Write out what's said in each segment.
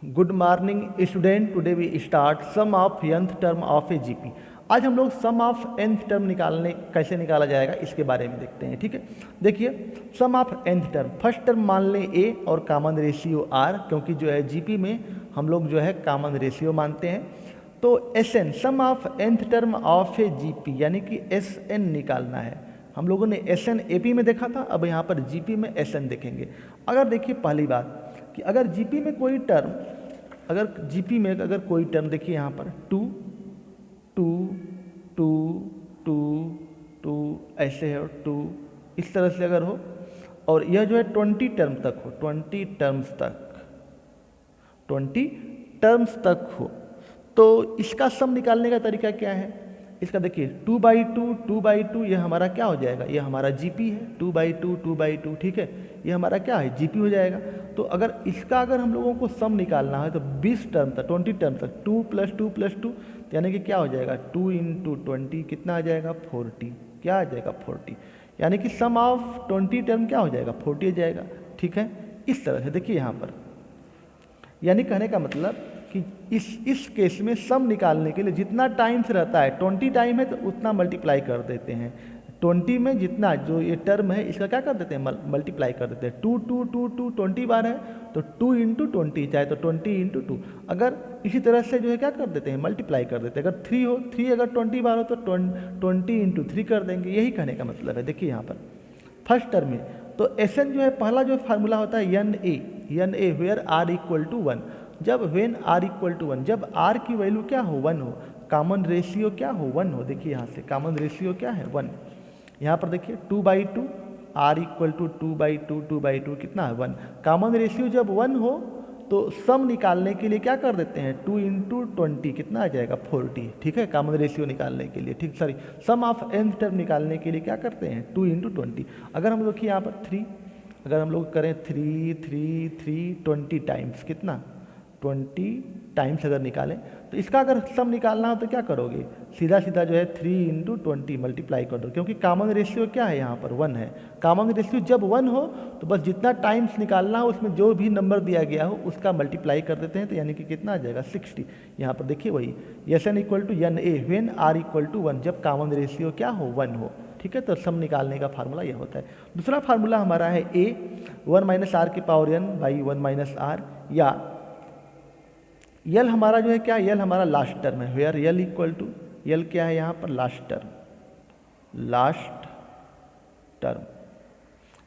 Good morning student, today we start sum of nth term of a GP. आज हम लोग सम of nth term निकालने कैसे निकाला जाएगा इसके बारे में देखते हैं। ठीक है, देखिए sum of nth term, first term मान लें ए और कॉमन रेशियो आर, क्योंकि जो है जीपी में हम लोग जो है कॉमन रेशियो मानते हैं। तो S N, sum of nth term of a GP, यानी कि एस एन निकालना है। हम लोगों ने एस एन ए पी में देखा था, अब यहाँ पर जीपी में एस एन देखेंगे। अगर देखिए पहली बात कि अगर जीपी में कोई टर्म, अगर जीपी में अगर कोई टर्म देखिए यहाँ पर two two two two two ऐसे है, टू इस तरह से अगर हो, और यह जो है 20 टर्म तक हो, 20 टर्म्स तक हो, तो इसका सम निकालने का तरीका क्या है? इसका देखिए 2/2 यह हमारा क्या हो जाएगा? यह हमारा जीपी है। 2/2 ठीक है, यह हमारा क्या है? जीपी हो जाएगा। तो अगर इसका अगर हम लोगों को सम निकालना है तो 20 टर्म तक, 20 टर्म तक 2 + 2 + 2, यानी कि क्या हो जाएगा? 2 × 20 कितना आ जाएगा? 40। क्या आ जाएगा? 40। यानी कि सम ऑफ 20 टर्म क्या हो जाएगा? 40 हो जाएगा। ठीक है, इस तरह से देखिए यहाँ पर, यानी कहने का मतलब कि इस केस में सम निकालने के लिए जितना टाइम से रहता है, 20 टाइम है तो उतना मल्टीप्लाई कर देते हैं। 20 में जितना जो ये टर्म है इसका क्या कर देते हैं? मल्टीप्लाई कर देते हैं। 2 20 बार है तो 2 × 20, चाहे तो 20 × 2। अगर इसी तरह से जो है क्या कर देते हैं? मल्टीप्लाई कर देते हैं। अगर 3 हो, 3 अगर 20 बार हो तो 20 × 3 कर देंगे। यही कहने का मतलब है। देखिए यहाँ पर फर्स्ट टर्म में तो एस एन जो है, पहला जो फार्मूला होता है N A where R equal to 1। जब वेन आर इक्वल टू 1, जब आर की वैल्यू क्या हो? 1 हो, कॉमन रेशियो क्या हो? 1 हो। देखिए यहाँ से कॉमन रेशियो क्या है? 1। यहाँ पर देखिए 2/2, आर इक्वल टू 2/2 कितना है? 1। कॉमन रेशियो जब 1 हो तो सम निकालने के लिए क्या कर देते हैं? 2 × 20 कितना आ जाएगा? 40। ठीक है, कॉमन रेशियो निकालने के लिए, ठीक sorry sum of nth term निकालने के लिए क्या करते हैं? 2 × 20। अगर हम लोग यहाँ पर 3, अगर हम लोग करें 20 टाइम्स कितना? 20 टाइम्स अगर निकालें तो इसका अगर सम निकालना हो तो क्या करोगे? सीधा सीधा जो है 3 × 20 मल्टीप्लाई कर दो, क्योंकि कॉमन रेशियो क्या है? यहाँ पर 1 है। कॉमन रेशियो जब 1 हो तो बस जितना टाइम्स निकालना हो उसमें जो भी नंबर दिया गया हो उसका मल्टीप्लाई कर देते हैं, तो यानी कि कितना आ जाएगा? 60। यहाँ पर देखिए वही S N equal to N A when R equal to 1, जब कॉमन रेशियो क्या हो? 1 हो। ठीक है, तो सम निकालने का फार्मूला यह होता है। दूसरा फार्मूला हमारा है ए 1 - r⁻n/1 - r, या यल हमारा जो है क्या? यल हमारा लास्ट टर्म है। वेयर यल इक्वल टू, यल क्या है यहाँ पर? Last term.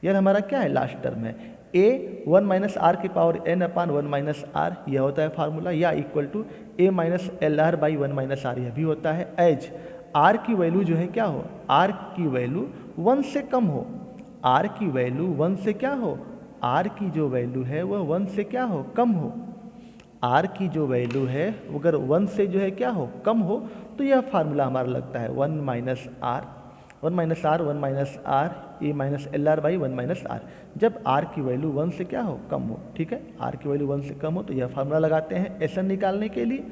यल हमारा क्या है? लास्ट टर्म है। ए 1 - r⁻n/1 - r, यह होता है फार्मूला, या equal to a - lr/1 - r, यह भी होता है। एज आर की वैल्यू जो है क्या हो? आर की वैल्यू 1 से कम हो। आर की वैल्यू 1 से क्या हो? आर की जो वैल्यू है वह 1 से क्या हो? कम हो। आर की जो वैल्यू है अगर 1 से जो है क्या हो? कम हो, तो यह फार्मूला हमारा लगता है 1 - r, 1 - r, 1 - r, a - lr/1 - r, जब आर की वैल्यू 1 से क्या हो? कम हो। ठीक है, आर की वैल्यू 1 से कम हो तो यह फार्मूला लगाते हैं एस एन निकालने के लिए।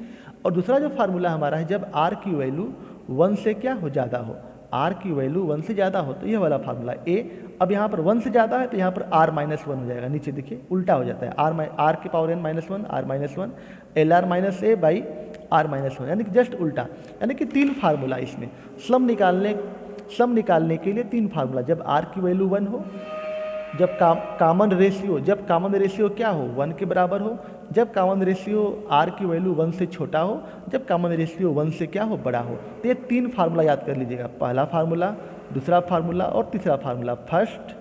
और दूसरा जो फार्मूला हमारा है, जब आर की वैल्यू 1 से क्या हो? ज़्यादा हो। आर की वैल्यू 1 से ज़्यादा हो तो यह वाला फार्मूला ए। अब यहाँ पर 1 से ज़्यादा है तो यहाँ पर r-1 हो जाएगा। नीचे देखिए उल्टा हो जाता है, r⁻n-1 r-1 lr-a/r-1, यानी कि जस्ट उल्टा। यानी कि 3 फार्मूला इसमें सम निकालने के लिए 3 फार्मूला। जब r की वैल्यू 1 हो, जब कॉमन रेशियो क्या हो? 1 के बराबर हो, जब कॉमन रेशियो r की वैल्यू 1 से छोटा हो, जब कॉमन रेशियो 1 से क्या हो? बड़ा हो। तो ये 3 फार्मूला याद कर लीजिएगा, पहला फार्मूला, दूसरा फार्मूला और तीसरा फार्मूला। फर्स्ट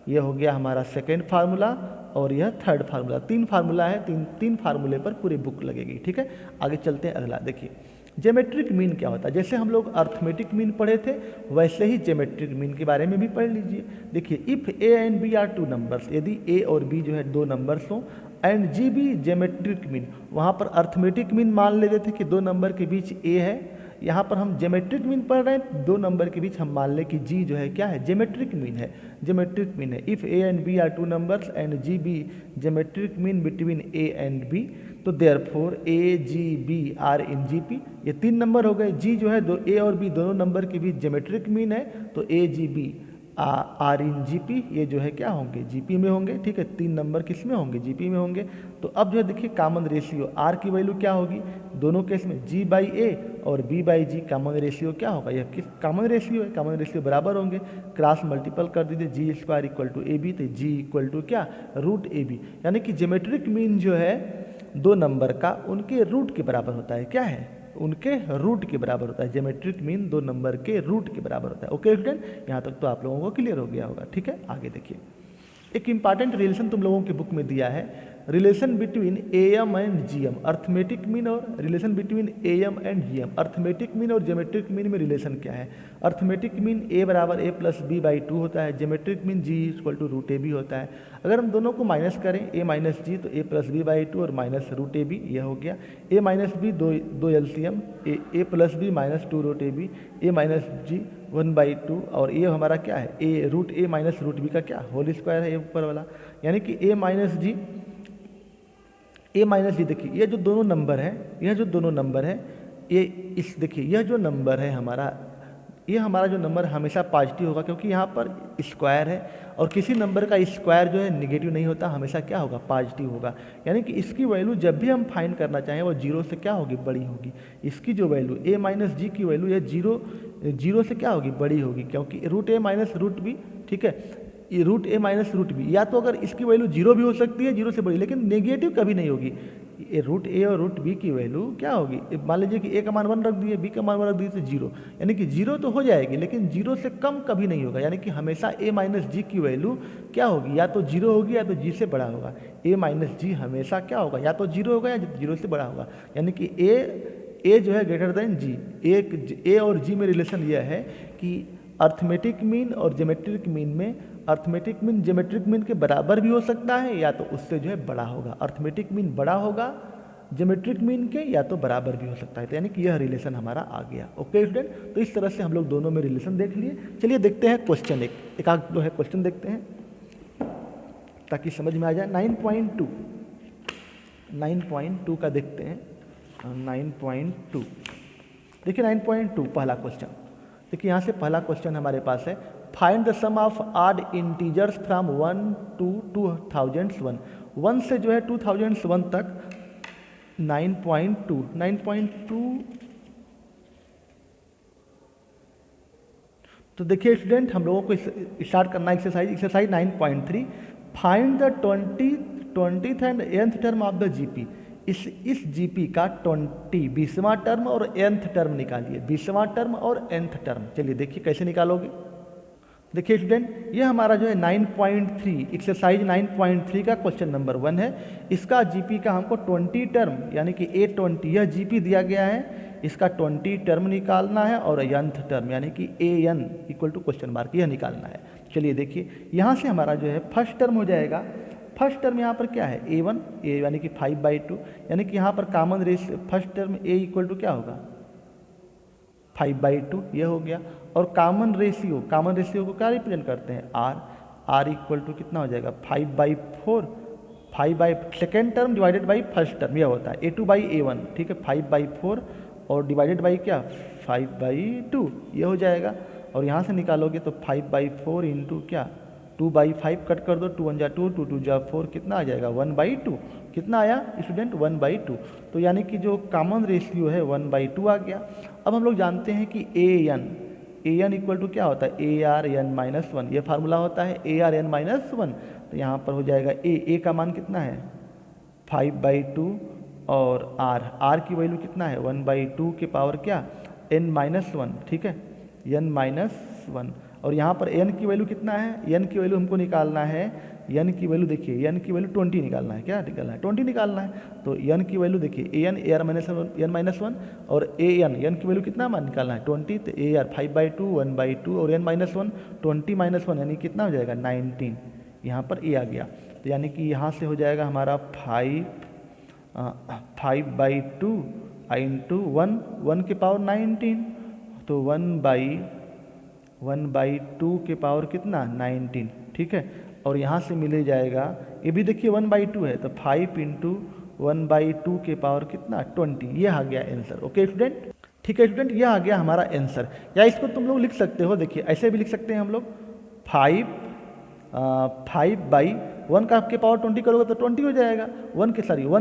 ये हो गया हमारा सेकेंड फार्मूला और यह थर्ड फार्मूला। 3 फार्मूला है, तीन फार्मूले पर पूरी बुक लगेगी। ठीक है, आगे चलते हैं। अगला देखिए ज्योमेट्रिक मीन क्या होता है। जैसे हम लोग अर्थमेटिक मीन पढ़े थे वैसे ही ज्योमेट्रिक मीन के बारे में भी पढ़ लीजिए। देखिए if A and B are 2 numbers, यदि ए और बी जो है 2 नंबर्स हों, and G be geometric mean, वहाँ पर अर्थमेटिक मीन मान लेते थे कि 2 नंबर के बीच ए है, यहाँ पर हम ज्योमेट्रिक मीन पढ़ रहे हैं, 2 नंबर के बीच हम मान लें कि जी जो है क्या है? ज्योमेट्रिक मीन है। ज्योमेट्रिक मीन है if A and B are 2 numbers and G be geometric mean between a and b, तो therefore a G b are in G P. ये 3 नंबर हो गए। जी जो है ए और बी दोनों नंबर के बीच ज्योमेट्रिक मीन है, तो a G b are in GP, ये जो है क्या होंगे जीपी में होंगे, ठीक है। 3 नंबर किस में होंगे जीपी में होंगे। तो अब जो है देखिए कॉमन रेशियो आर की वैल्यू क्या होगी दोनों केस में, जी बाई ए और b by G. Common ratio क्या होगा, यह किस कॉमन रेशियो है, कॉमन रेशियो बराबर होंगे, क्रॉस मल्टीपल कर दीजिए, G square equal to a b, तो जी इक्वल टू क्या रूट ए बी। यानी कि ज्योमेट्रिक मीन जो है 2 नंबर का उनके रूट के बराबर होता है, क्या है उनके रूट के बराबर होता है। ज्योमेट्रिक मीन 2 नंबर के रूट के बराबर होता है। ओके स्टूडेंट, यहाँ तक तो आप लोगों को क्लियर हो गया होगा, ठीक है। आगे देखिए, एक इंपॉर्टेंट रिलेशन तुम लोगों की बुक में दिया है, relation between A M and G M, arithmetic mean और relation between A M and G M. Arithmetic mean और ज्योमेट्रिक मीन में रिलेशन क्या है। अर्थमेटिक मीन ए बराबर ए प्लस बी बाई 2 होता है, geometric mean G equal to root A B होता है। अगर हम दोनों को माइनस करें ए माइनस जी, तो ए प्लस बी बाई 2 और माइनस रूट ए बी, यह हो गया। ए माइनस बी दो LCM, A plus B minus 2 root A B, A minus G 1/2, और ये हमारा क्या है A root A minus root B का क्या होल स्क्वायर है, ये ऊपर वाला। यानी कि ए माइनस जी देखिए ये जो दोनों नंबर है, यह जो दोनों नंबर है, ये इस देखिए यह जो नंबर है हमारा, ये हमारा जो नंबर हमेशा पॉजिटिव होगा, क्योंकि यहाँ पर स्क्वायर है और किसी नंबर का स्क्वायर जो है निगेटिव नहीं होता, हमेशा क्या होगा पॉजिटिव होगा। यानी कि इसकी वैल्यू जब भी हम फाइंड करना चाहें वो 0 से क्या होगी बड़ी होगी। इसकी जो वैल्यू ए माइनस जी की वैल्यू ये जीरो से क्या होगी बड़ी होगी, क्योंकि root A minus root B, ठीक है, ये root A minus root B, या तो अगर इसकी वैल्यू 0 भी हो सकती है 0 से बड़ी, लेकिन नेगेटिव कभी नहीं होगी। ये रूट ए और रूट बी की वैल्यू क्या होगी, मान लीजिए कि ए का मान 1 रख दिए, बी का मान 1 रख दिए तो 0, यानी कि 0 तो हो जाएगी लेकिन 0 से कम कभी नहीं होगा। यानी कि हमेशा ए माइनस जी की वैल्यू क्या होगी, या तो 0 होगी या तो जी से बड़ा होगा। ए माइनस जी हमेशा क्या होगा, या तो 0 होगा या 0 से बड़ा होगा। यानी कि ए जो है ग्रेटर देन जी। ए और जी में रिलेशन यह है कि अर्थमेटिक मीन और ज्योमेट्रिक मीन में, अर्थमेटिक मीन ज्योमेट्रिक मीन के बराबर भी हो सकता है या तो उससे जो है बड़ा होगा। अर्थमेटिक मीन बड़ा होगा ज्योमेट्रिक मीन के, या तो बराबर भी हो सकता है। तो यानी कि यह रिलेशन हमारा आ गया। ओके स्टूडेंट, तो इस तरह से हम लोग दोनों में रिलेशन देख लिए। चलिए देखते हैं क्वेश्चन एक आध जो है क्वेश्चन देखते हैं ताकि समझ में आ जाए। 9.2 का देखते हैं। 9.2 देखिए 9.2 पहला क्वेश्चन देखिए, यहाँ से पहला क्वेश्चन हमारे पास है, find the sum of odd integers from 1 to 2001। 1 से जो है 2001 तक 9.2 तो देखिए स्टूडेंट, हम लोगों को स्टार्ट करना exercise 9.3, find the 20th and nth term of the GP. इस जीपी का 20वां टर्म और nth टर्म निकालिए, 20वां टर्म और nth टर्म। चलिए देखिए कैसे निकालोगे। देखिए स्टूडेंट, ये हमारा जो है 9.3 एक्सरसाइज 9.3 का क्वेश्चन नंबर 1 है। इसका जीपी का हमको 20 टर्म यानी कि A20 यह जीपी दिया गया है, इसका 20 टर्म निकालना है और nth टर्म यानी कि AN equal to question mark यह निकालना है। चलिए देखिए, यहाँ से हमारा जो है फर्स्ट टर्म हो जाएगा। फर्स्ट टर्म यहाँ पर क्या है A1 यानी कि 5/2, यानी कि यहाँ पर common ratio first term A equal to क्या होगा 5/2, ये हो गया। और कॉमन रेशियो को क्या रिप्रेजेंट करते हैं R इक्वल टू कितना हो जाएगा 5/4, second term divided by first term, यह होता है A2/A1, ठीक है, 5/4 और डिवाइडेड बाई क्या 5/2, ये हो जाएगा। और यहाँ से निकालोगे तो 5/4 इंटू क्या 2/5 कट कर दो, 2 1 जा 2, 2 2 जा 4, कितना आ जाएगा 1/2। कितना आया स्टूडेंट 1/2। तो यानी कि जो कॉमन रेशियो है 1/2 आ गया। अब हम लोग जानते हैं कि AN इक्वल टू क्या होता है ARN-1, ये फार्मूला होता है ARN-1। तो यहाँ पर हो जाएगा A का मान कितना है 5/2 और R की वैल्यू कितना है 1/2 के पावर क्या n-1, ठीक है, n-1। और यहाँ पर n की वैल्यू कितना है, n की वैल्यू हमको निकालना है, n की वैल्यू देखिए, n की वैल्यू 20 निकालना है, क्या निकालना है 20 निकालना है। तो n की वैल्यू देखिए AR-n-1 और n की वैल्यू कितना मान निकालना है 20, तो AR 5/2 1/2 और n-1 20-1 यानी कितना हो जाएगा 19, यहाँ पर A आ गया। तो यानी कि यहाँ से हो जाएगा हमारा 5/2 इंटू 1 के पावर 19, तो 1/2 के पावर कितना 19, ठीक है। और यहाँ से मिले जाएगा, ये भी देखिए 1/2 है, तो 5 इंटू 1/2 के पावर कितना 20, ये आ गया आंसर। ओके स्टूडेंट, ठीक है स्टूडेंट, यह आ गया हमारा आंसर। या इसको तुम लोग लिख सकते हो, देखिए ऐसे भी लिख सकते हैं हम लोग 5/1 का के पावर 20 करोगे तो 20 हो जाएगा। 1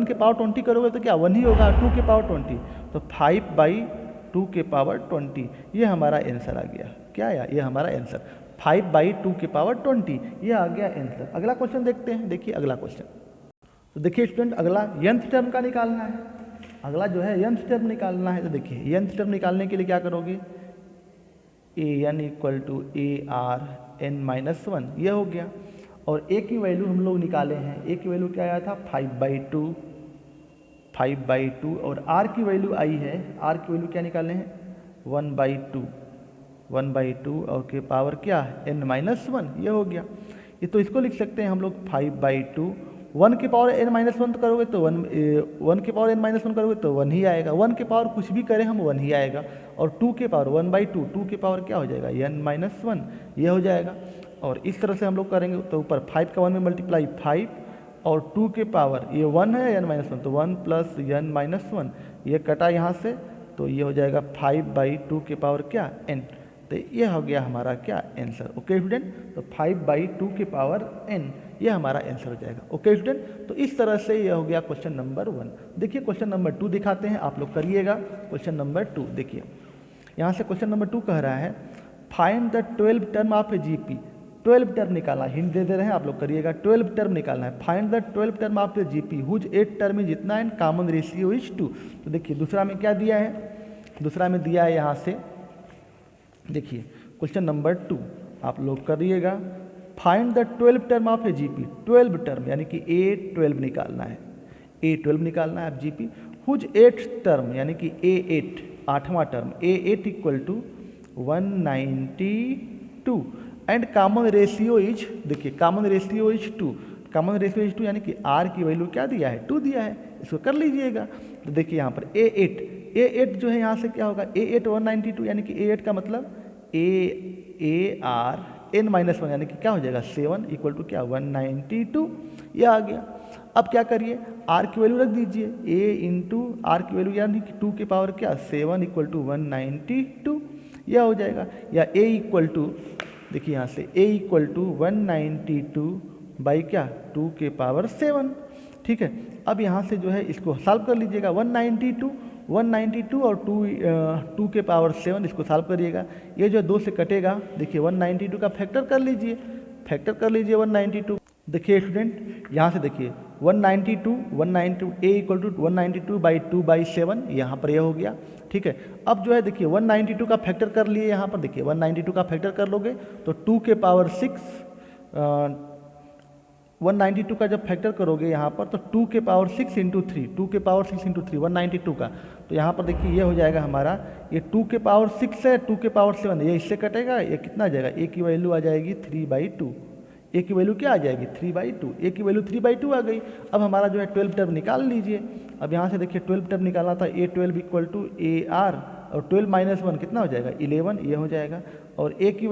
के पावर 20 करोगे तो क्या 1 ही होगा, 2 के पावर 20, तो 5/2 के पावर 20, ये हमारा आंसर आ गया। क्या आया? ये हमारा आंसर 5/2 के पावर 20, ये आ गया आंसर। अगला क्वेश्चन देखते हैं। देखिए अगला क्वेश्चन, तो देखिए स्टूडेंट अगला nth टर्म का निकालना है। अगला जो है nth टर्म निकालना है। तो देखिए nth टर्म निकालने के लिए क्या करोगे, an इक्वल टू ARn-1, ये हो गया। और a की वैल्यू हम लोग निकाले हैं, a की वैल्यू क्या आया था 5/2 और r की वैल्यू आई है, r की वैल्यू क्या निकाले हैं 1/2 और के पावर क्या n-1, ये हो गया। ये तो इसको लिख सकते हैं हम लोग 5/2, 1 के पावर n-1 तो करोगे तो 1 के पावर n-1 करोगे तो 1 ही आएगा। 1 के पावर कुछ भी करें हम 1 ही आएगा। और 2 के पावर 1/2, 2 के पावर क्या हो जाएगा n-1, ये हो जाएगा। और इस तरह से हम लोग करेंगे तो ऊपर 5 का 1 में मल्टीप्लाई 5 और 2 के पावर ये 1 है n-1 तो 1 प्लस n-1, ये कटा यहाँ से तो ये हो जाएगा 5/2 के पावर क्या n, तो ये हो गया हमारा क्या आंसर। ओके स्टूडेंट, तो 5/2 के पावर n ये हमारा आंसर हो जाएगा। ओके स्टूडेंट, तो इस तरह से ये हो गया क्वेश्चन नंबर 1। देखिए क्वेश्चन नंबर 2 दिखाते हैं, आप लोग करिएगा। क्वेश्चन नंबर 2 देखिए, यहाँ से क्वेश्चन नंबर 2 कह रहा है find the 12 term of a GP. 12 term निकालना, हिंट दे रहे हैं, आप लोग करिएगा। 12 टर्म निकालना है। Find the 12 term of a GP whose 8 term is इतना एंड कॉमन रेशियो इज 2। तो देखिए दूसरा में क्या दिया है, दूसरा में दिया है यहाँ से, देखिए क्वेश्चन नंबर 2 आप लोग करिएगा। Find the 12 term of a GP, 12 term यानी कि A12 निकालना है, A12 निकालना है आप जीपी। हुज 8 टर्म यानी कि A8 8वां term, A8 equal to 192 and common ratio is, देखिए common ratio is 2, common ratio is 2 यानी कि R की वैल्यू क्या दिया है 2 दिया है, इसको कर लीजिएगा। तो देखिए यहाँ पर A8 जो है यहाँ से क्या होगा A8 192 यानी कि A8 का मतलब AR n-1 यानी कि क्या हो जाएगा 7 इक्वल टू क्या 192, ये आ गया। अब क्या करिए R की वैल्यू रख दीजिए, A इंटू R की वैल्यू यानी कि 2 के पावर क्या 7 इक्वल टू 192, यह हो जाएगा। या A इक्वल टू, देखिए यहाँ से A इक्वल टू 192 बाई क्या 2 के पावर 7, ठीक है। अब यहाँ से जो है इसको सॉल्व कर लीजिएगा, 192 और 2 के पावर 7 इसको सॉल्व करिएगा। ये जो 2 से कटेगा, देखिए 192 का फैक्टर कर लीजिए, 192। देखिए स्टूडेंट यहाँ से देखिए 192 A इक्वल टू 192/2/7 यहाँ पर यह हो गया, ठीक है। अब जो है देखिए 192 का फैक्टर कर लिए, यहाँ पर देखिए 192 का फैक्टर कर लोगे तो 2 के पावर 6, 192 का जब फैक्टर करोगे यहाँ पर तो 2 के पावर 6 इंटू 3, 2 के पावर 6 इंटू 3 192 का, तो यहाँ पर देखिए ये हो जाएगा हमारा, ये 2 के पावर 6 है, 2 के पावर 7 ये इससे कटेगा, ये कितना आ जाएगा A की वैल्यू आ जाएगी 3/2, A की वैल्यू क्या आ जाएगी 3/2, A की वैल्यू 3/2 आ गई। अब हमारा जो है 12 टर्म निकाल लीजिए। अब यहाँ से देखिए 12 टर्म निकालना था, A12 इक्वल टू AR और 12 माइनस 1 कितना हो जाएगा 11, ये हो जाएगा। और A की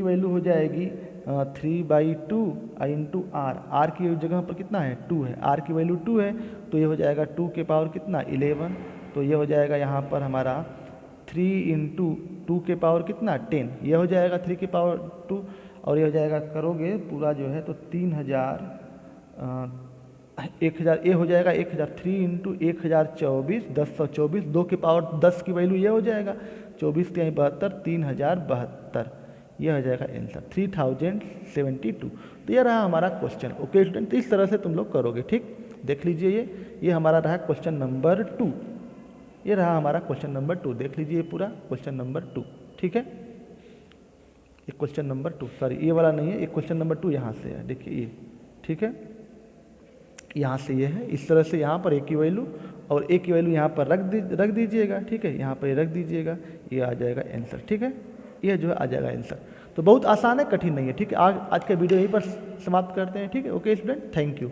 वैल्यू हो जाएगी 3/2 इंटू R की जगह पर कितना है 2 है, R की वैल्यू 2 है तो ये हो जाएगा 2 के पावर कितना 11, तो ये हो जाएगा यहाँ पर हमारा 3 इंटू 2 के पावर कितना 10, ये हो जाएगा 3 के पावर 2 और ये हो जाएगा करोगे पूरा जो है तो 3000 1000, ये हो जाएगा 1000, 3 इंटू 1024 1024, 2 के पावर 10 की वैल्यू ये हो जाएगा 24 के 72 3072, ये हो जाएगा आंसर 3072। तो ये रहा हमारा क्वेश्चन। ओके स्टूडेंट, तो इस तरह से तुम लोग करोगे, ठीक। देख लीजिए ये हमारा रहा क्वेश्चन नंबर 2, ये रहा हमारा क्वेश्चन नंबर 2, देख लीजिए पूरा क्वेश्चन नंबर 2, ठीक है। ये क्वेश्चन नंबर 2, सॉरी ये वाला नहीं है, ये क्वेश्चन नंबर 2 यहाँ से है, देखिए ये, ठीक है, यहाँ से ये है। इस तरह से यहाँ पर A की वैल्यू और A की वैल्यू यहाँ पर रख दीजिएगा, ठीक है, यहाँ पर रख दीजिएगा, ये आ जाएगा आंसर, ठीक है, ये जो है आ जाएगा आंसर। तो बहुत आसान है, कठिन नहीं है, ठीक है। आज का वीडियो यहीं पर समाप्त करते हैं, ठीक है। Okay student, thank you.